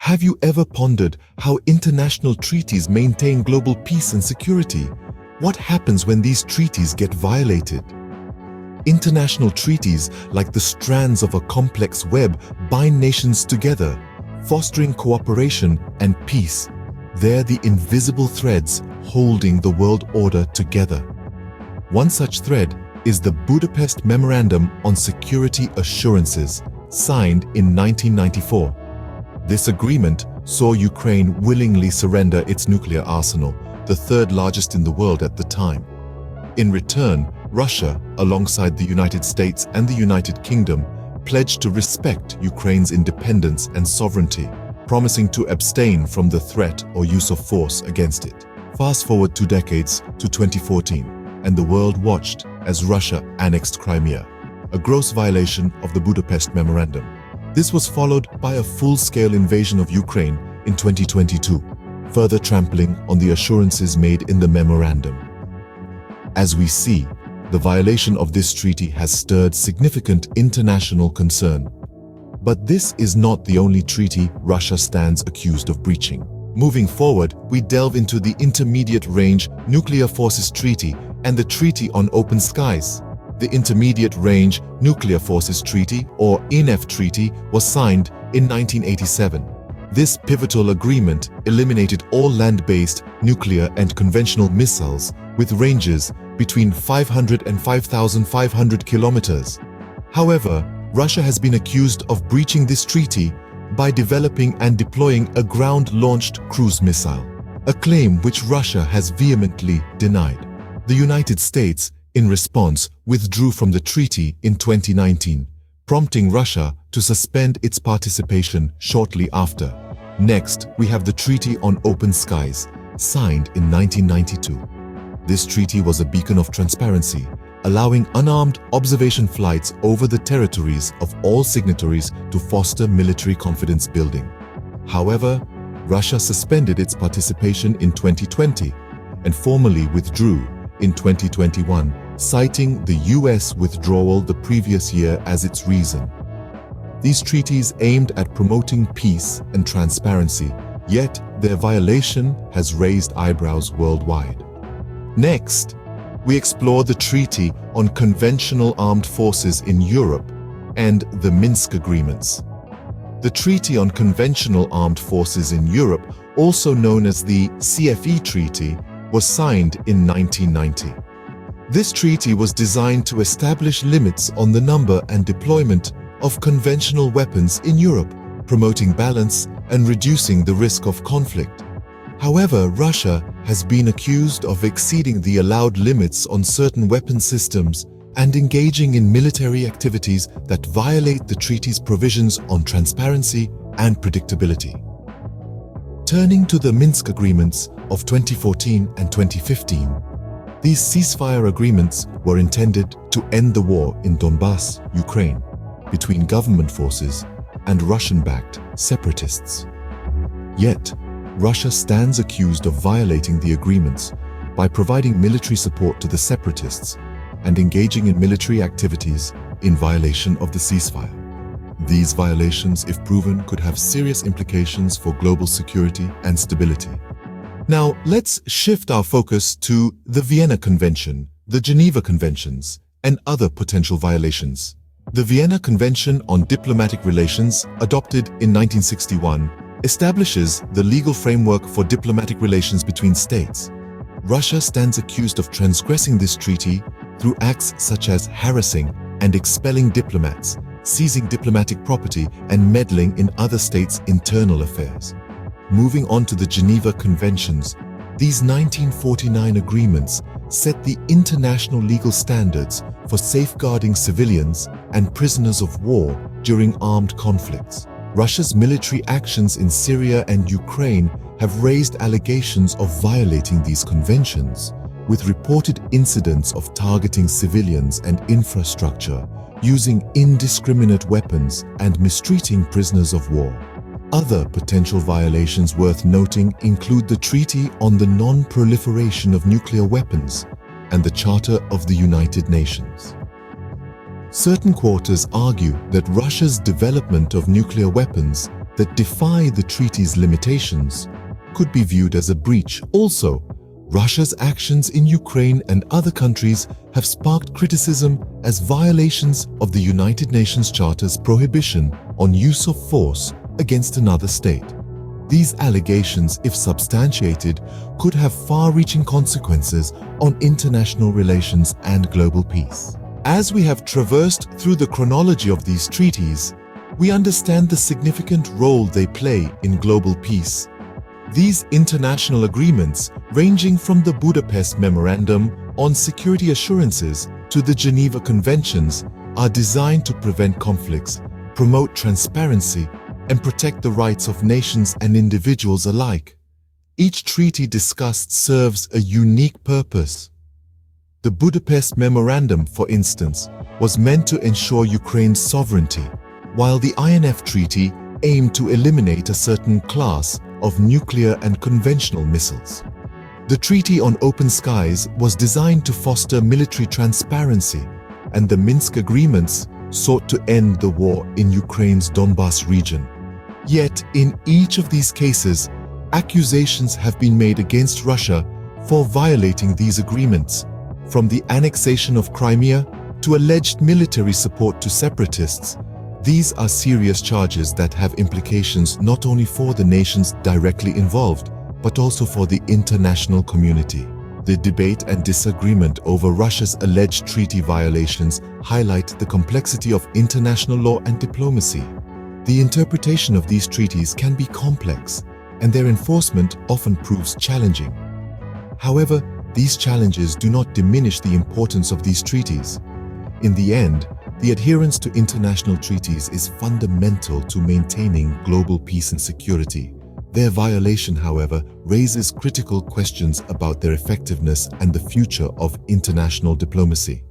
Have you ever pondered how international treaties maintain global peace and security? What happens when these treaties get violated? International treaties, like the strands of a complex web, bind nations together, fostering cooperation and peace. They're the invisible threads holding the world order together. One such thread is the Budapest Memorandum on Security Assurances, signed in 1994. This agreement saw Ukraine willingly surrender its nuclear arsenal, the third largest in the world at the time. In return, Russia, alongside the United States and the United Kingdom, pledged to respect Ukraine's independence and sovereignty, promising to abstain from the threat or use of force against it. Fast forward 2 decades to 2014, and the world watched as Russia annexed Crimea, a gross violation of the Budapest Memorandum. This was followed by a full-scale invasion of Ukraine in 2022, further trampling on the assurances made in the memorandum. As we see, the violation of this treaty has stirred significant international concern. But this is not the only treaty Russia stands accused of breaching. Moving forward, we delve into the Intermediate Range Nuclear Forces Treaty and the Treaty on Open Skies. The Intermediate Range Nuclear Forces Treaty, or INF Treaty, was signed in 1987. This pivotal agreement eliminated all land-based nuclear and conventional missiles with ranges between 500 and 5,500 kilometers. However, Russia has been accused of breaching this treaty by developing and deploying a ground-launched cruise missile, a claim which Russia has vehemently denied. The United States, in response, withdrew from the treaty in 2019, prompting Russia to suspend its participation shortly after. Next, we have the Treaty on Open Skies, signed in 1992. This treaty was a beacon of transparency, allowing unarmed observation flights over the territories of all signatories to foster military confidence building. However, Russia suspended its participation in 2020 and formally withdrew in 2021, citing the US withdrawal the previous year as its reason. These treaties aimed at promoting peace and transparency, yet their violation has raised eyebrows worldwide. Next, we explore the Treaty on Conventional Armed Forces in Europe and the Minsk Agreements. The Treaty on Conventional Armed Forces in Europe, also known as the CFE Treaty, was signed in 1990. This treaty was designed to establish limits on the number and deployment of conventional weapons in Europe, promoting balance and reducing the risk of conflict. However, Russia has been accused of exceeding the allowed limits on certain weapon systems and engaging in military activities that violate the treaty's provisions on transparency and predictability. Turning to the Minsk Agreements of 2014 and 2015, these ceasefire agreements were intended to end the war in Donbass, Ukraine, between government forces and Russian-backed separatists. Yet, Russia stands accused of violating the agreements by providing military support to the separatists and engaging in military activities in violation of the ceasefire. These violations, if proven, could have serious implications for global security and stability. Now, let's shift our focus to the Vienna Convention, the Geneva Conventions, and other potential violations. The Vienna Convention on Diplomatic Relations, adopted in 1961, establishes the legal framework for diplomatic relations between states. Russia stands accused of transgressing this treaty through acts such as harassing and expelling diplomats, seizing diplomatic property, and meddling in other states' internal affairs. Moving on to the Geneva Conventions, these 1949 agreements set the international legal standards for safeguarding civilians and prisoners of war during armed conflicts. Russia's military actions in Syria and Ukraine have raised allegations of violating these conventions, with reported incidents of targeting civilians and infrastructure, using indiscriminate weapons, and mistreating prisoners of war. Other potential violations worth noting include the Treaty on the Non-Proliferation of Nuclear Weapons and the Charter of the United Nations. Certain quarters argue that Russia's development of nuclear weapons that defy the treaty's limitations could be viewed as a breach. Also, Russia's actions in Ukraine and other countries have sparked criticism as violations of the United Nations Charter's prohibition on use of force against another state. These allegations, if substantiated, could have far-reaching consequences on international relations and global peace. As we have traversed through the chronology of these treaties, we understand the significant role they play in global peace. These international agreements, ranging from the Budapest Memorandum on Security Assurances to the Geneva Conventions, are designed to prevent conflicts, promote transparency, and protect the rights of nations and individuals alike. Each treaty discussed serves a unique purpose. The Budapest Memorandum, for instance, was meant to ensure Ukraine's sovereignty, while the INF Treaty aimed to eliminate a certain class of nuclear and conventional missiles. The Treaty on Open Skies was designed to foster military transparency, and the Minsk agreements sought to end the war in Ukraine's Donbas region. Yet, in each of these cases, accusations have been made against Russia for violating these agreements, from the annexation of Crimea to alleged military support to separatists. These are serious charges that have implications not only for the nations directly involved, but also for the international community. The debate and disagreement over Russia's alleged treaty violations highlight the complexity of international law and diplomacy. The interpretation of these treaties can be complex, and their enforcement often proves challenging. However, these challenges do not diminish the importance of these treaties. In the end, the adherence to international treaties is fundamental to maintaining global peace and security. Their violation, however, raises critical questions about their effectiveness and the future of international diplomacy.